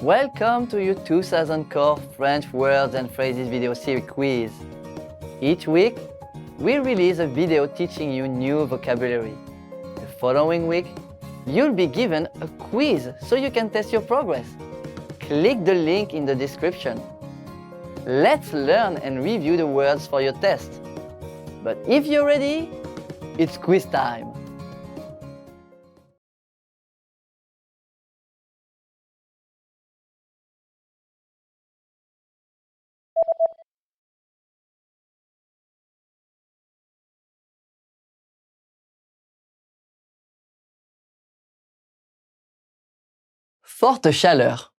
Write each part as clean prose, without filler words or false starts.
Welcome to your 2000 Core French Words and Phrases video series quiz. Each week, we release a video teaching you new vocabulary. The following week, you'll be given a quiz so you can test your progress. Click the link in the description. Let's learn and review the words for your test. But if you're ready, it's quiz time. Forte chaleur.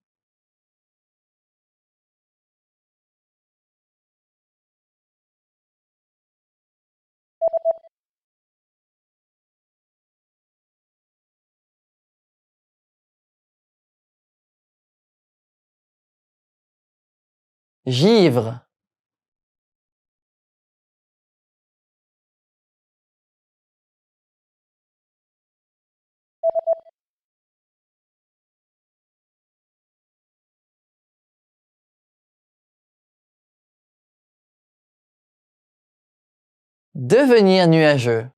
Givre. Devenir nuageux.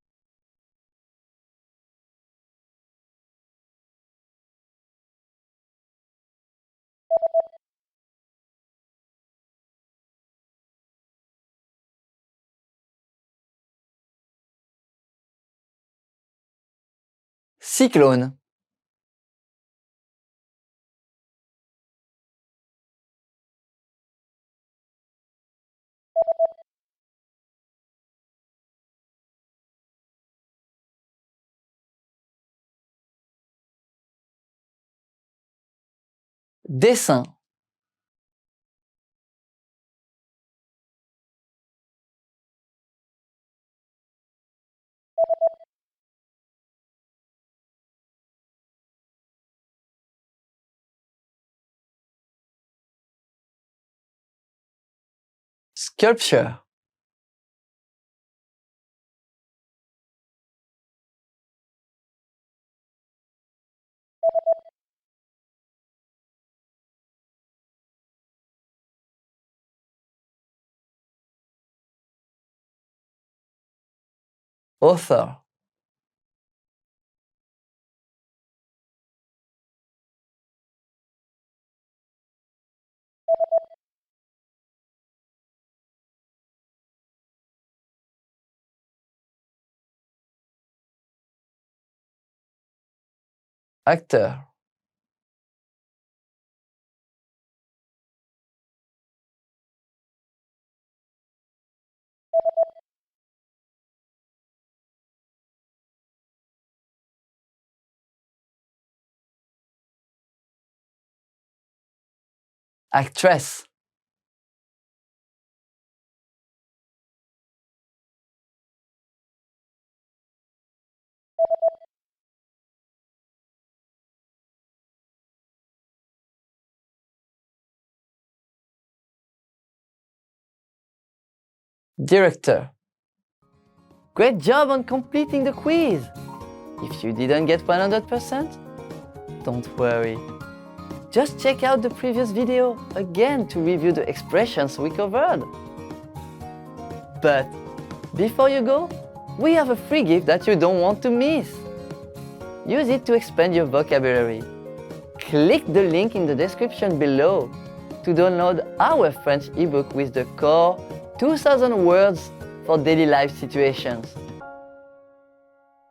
Cyclone. Dessin. Sculpture. Author. Acteur. Actress. Director. Great job on completing the quiz! If you didn't get 100%, don't worry. Just check out the previous video again to review the expressions we covered. But before you go, we have a free gift that you don't want to miss. Use it to expand your vocabulary. Click the link in the description below to download our French ebook with the core 2000 words for daily life situations.